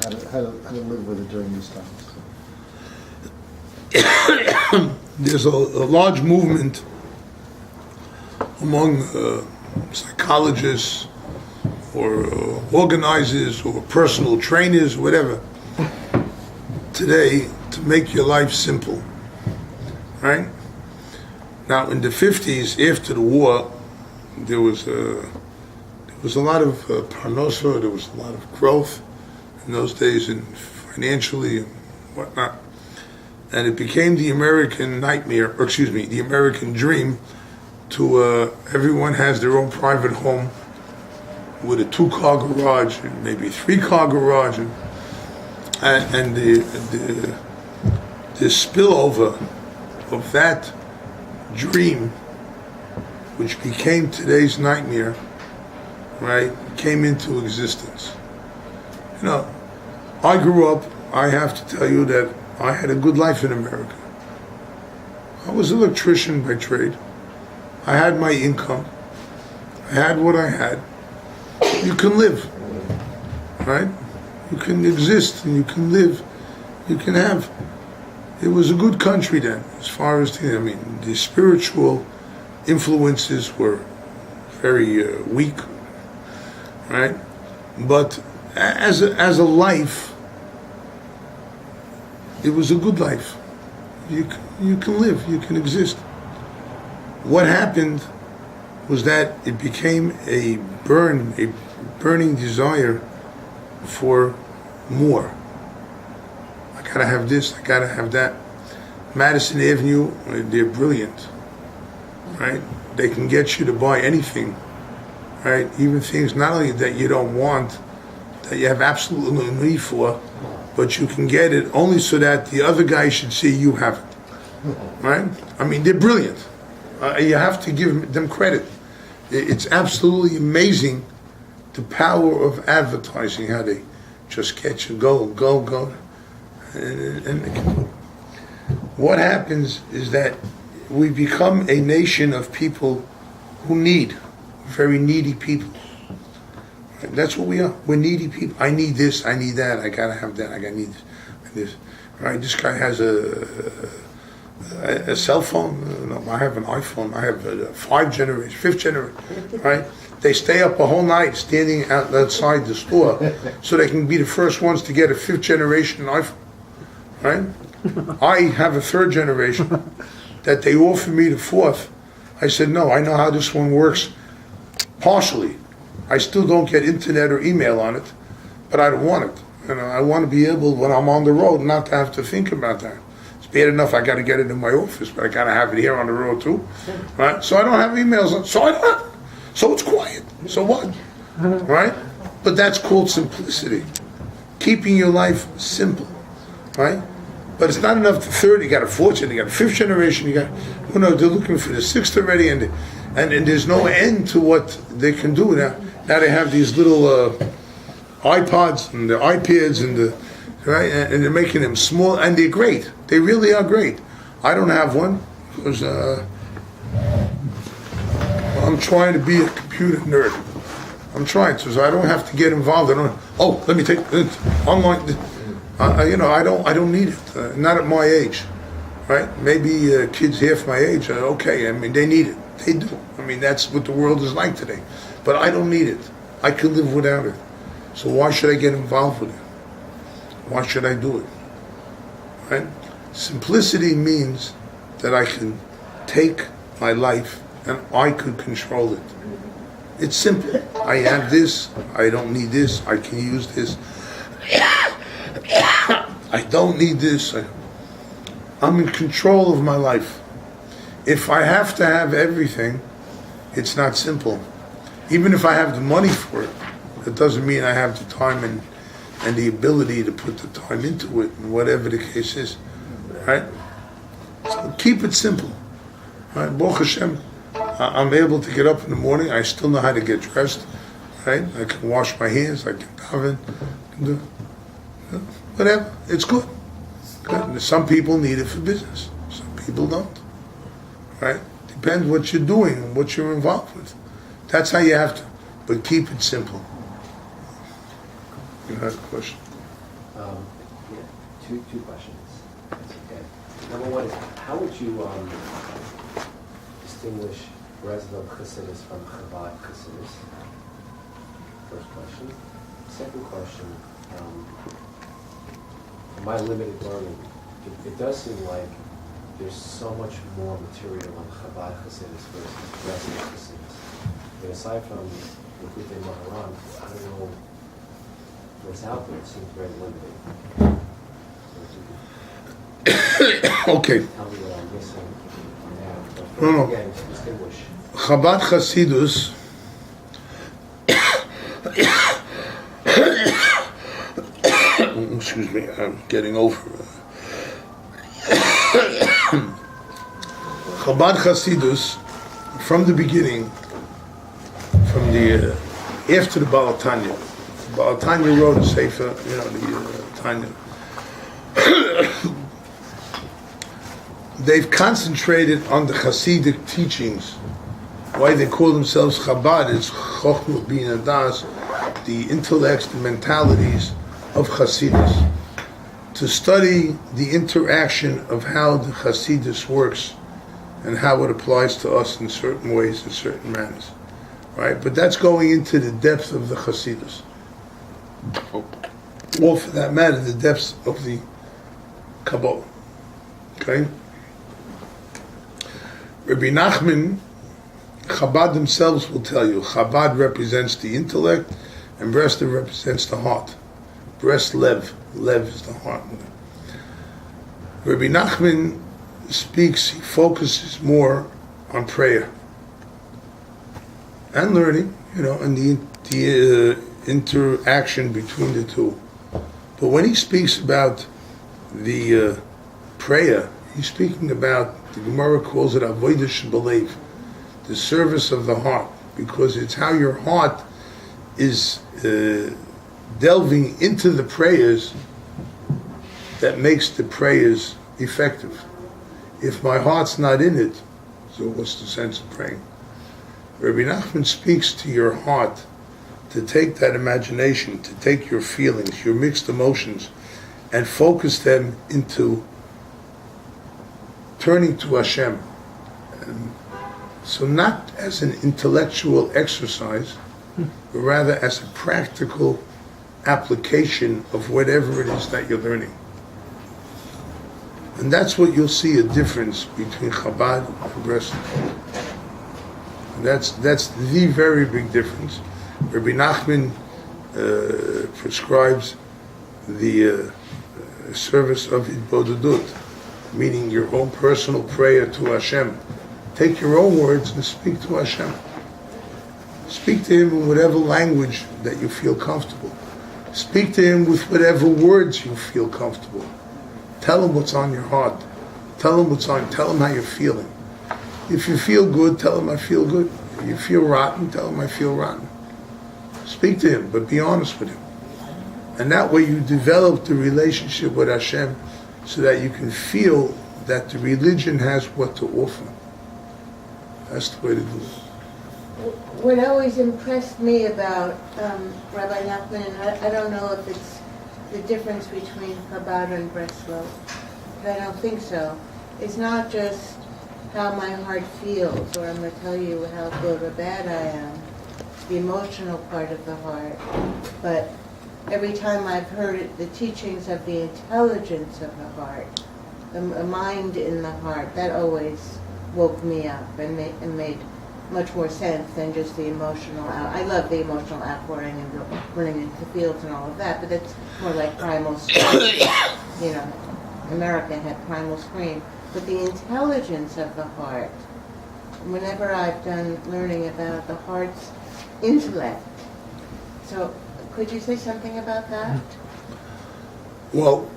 how to live with it during these times. There's a large movement among psychologists or organizers or personal trainers, whatever, today to make your life simple, right? Now, in the 50s, after the war, there was a lot of parnosa, there was a lot of growth in those days, and financially and whatnot. And it became the American nightmare, or excuse me, the American dream to everyone has their own private home with a 2-car garage, and maybe 3-car garage, and the spillover of that dream, which became today's nightmare, right, came into existence. You know, I grew up, I have to tell you that I had a good life in America. I was an electrician by trade. I had my income. I had what I had. You can live, right? You can exist and you can live. You can have. It was a good country then, as far as the spiritual influences were very weak, right? But as a life, it was a good life. You can live, you can exist. What happened was that it became a burning desire for more. I gotta have this, I gotta have that. Madison Avenue, they're brilliant, right? They can get you to buy anything, right? Even things not only that you don't want, that you have absolutely no need for, but you can get it only so that the other guy should see you have it, right? I mean, they're brilliant. You have to give them credit. It's absolutely amazing the power of advertising, how they just get you go. And what happens is that we become a nation of people who need, very needy people. That's what we are. We're needy people. I need this, I need that, I gotta have that, I gotta need this. Right? This guy has a cell phone. No, I have an iPhone. I have a 5th generation, right? They stay up a whole night standing outside the store so they can be the first ones to get a 5th generation iPhone, right? I have a 3rd generation that they offered me the 4th. I said, no, I know how this one works partially. I still don't get internet or email on it, but I don't want it. I want to be able, when I'm on the road, not to have to think about that. It's bad enough I got to get it in my office, but I got to have it here on the road too, right? So I don't have emails, so it's quiet. So what, right? But that's called simplicity, keeping your life simple, right? But it's not enough. The 3rd, you got a 4th, you got a 5th generation, you got, they're looking for the 6th already, and there's no end to what they can do now. Now they have these little iPods and the iPads and the right, and they're making them small, and they're great. They really are great. I don't have one because I'm trying to be a computer nerd. I'm trying to, so I don't have to get involved. Let me take online. I don't need it. Not at my age, right? Maybe kids half my age. Okay, I mean they need it. They do. I mean that's what the world is like today. But I don't need it. I can live without it. So why should I get involved with it? Why should I do it? Right? Simplicity means that I can take my life and I could control it. It's simple. I have this. I don't need this. I can use this. I don't need this. I'm in control of my life. If I have to have everything, it's not simple. Even if I have the money for it, it doesn't mean I have the time and the ability to put the time into it, and whatever the case is, right? So keep it simple, right? Baruch Hashem, I'm able to get up in the morning. I still know how to get dressed, right? I can wash my hands. I can daven, do whatever. It's good. Some people need it for business. Some people don't, right? Depends what you're doing and what you're involved with. That's how you have to, but keep it simple. You had a question? Yeah, two questions. That's okay. Number one is, how would you distinguish Breslov Chassidus from Chabad Chassidus? First question. Second question, from my limited learning, it does seem like there's so much more material on Chabad Chassidus versus Breslov Chassidus. I mean, aside from the Likutei Moharan, I don't know what's out there. It seems very limited. So if you Okay. could tell me what I'm missing on that. But No. again, to distinguish. Chabad Chasidus excuse me, I'm getting over Chabad Chasidus from the beginning, from the after the Baal Tanya. Baal Tanya wrote a sefer, the Tanya. They've concentrated on the Hasidic teachings. Why they call themselves Chabad is Chochmah Bina Das, the intellects, the mentalities of Hasidus. To study the interaction of how the Hasidus works and how it applies to us in certain ways, in certain manners. Right? But that's going into the depth of the Hasidus. Or for that matter, the depths of the Kabbalah. Okay? Rabbi Nachman, Chabad themselves will tell you, Chabad represents the intellect and Breslov represents the heart. Breslov, lev is the heart. Rabbi Nachman speaks, he focuses more on prayer and learning, and the interaction between the two. But when he speaks about the prayer, he's speaking about, the Gemara calls it avodah shebalev, the service of the heart, because it's how your heart is delving into the prayers that makes the prayers effective. If my heart's not in it, so what's the sense of praying? Rabbi Nachman speaks to your heart, to take that imagination, to take your feelings, your mixed emotions, and focus them into turning to Hashem. So not as an intellectual exercise, but rather as a practical application of whatever it is that you're learning. And that's what you'll see a difference between Chabad and Breslov. And that's the very big difference. Rabbi Nachman prescribes the service of Hitbodedut, meaning your own personal prayer to Hashem. Take your own words and speak to Hashem. Speak to Him in whatever language that you feel comfortable. Speak to Him with whatever words you feel comfortable. Tell Him what's on your heart. Tell Him how you're feeling. If you feel good, tell Him I feel good. If you feel rotten, tell Him I feel rotten. Speak to Him, but be honest with Him. And that way you develop the relationship with Hashem so that you can feel that the religion has what to offer. That's the way to do it. What always impressed me about Rabbi Nachman, and I don't know if it's the difference between Chabad and Breslov, but I don't think so. It's not just how my heart feels, or I'm going to tell you how good or bad I am, the emotional part of the heart, but every time I've heard the teachings of the intelligence of the heart, the mind in the heart, that always woke me up and made much more sense than just the emotional I love the emotional outpouring and running into the fields and all of that, but that's more like primal scream. America had primal scream. But the intelligence of the heart, whenever I've done learning about the heart's intellect. So could you say something about that? Well,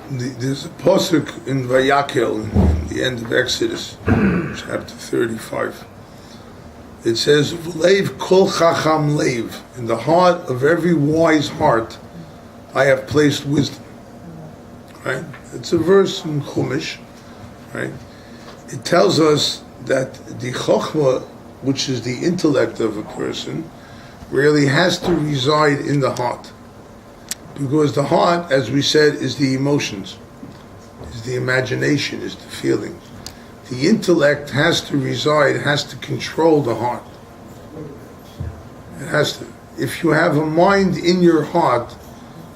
there's a pasuk in Vayakel, in the end of Exodus, chapter 35. It says, "V'leiv kol chacham leiv," in the heart of every wise heart, I have placed wisdom. Right? It's a verse in Chumash. Right? It tells us that the chokhmah, which is the intellect of a person, really has to reside in the heart. Because the heart, as we said, is the emotions, is the imagination, is the feelings. The intellect has to reside, has to control the heart. It has to. If you have a mind in your heart,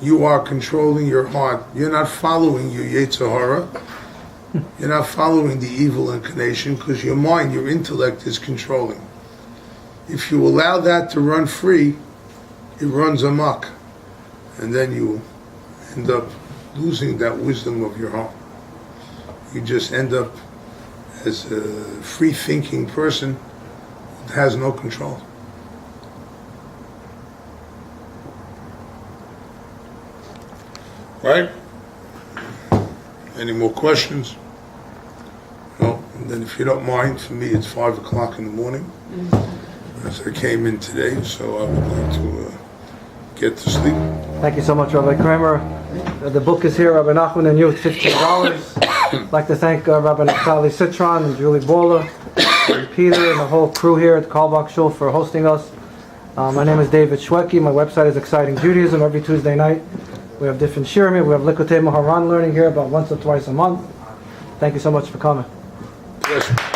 you are controlling your heart. You're not following your Yetzer Hara. You're not following the evil inclination because your mind, your intellect is controlling. If you allow that to run free, it runs amok. And then you end up losing that wisdom of your heart. You just end up as a free-thinking person that has no control. Right? Any more questions? No? And then if you don't mind, for me it's 5 o'clock in the morning. As I came in today, so I would like to get to sleep. Thank you so much, Rabbi Kramer. The book is here, Rabbi Nachman You, it's $15. I'd like to thank Rabbi Naftali Citron and Julie Baller and Peter and the whole crew here at Carlbach Shul for hosting us. My name is David Schwecki. My website is Exciting Judaism. Every Tuesday night we have different shirim. We have Likutei Moharan learning here about once or twice a month. Thank you so much for coming. Yes.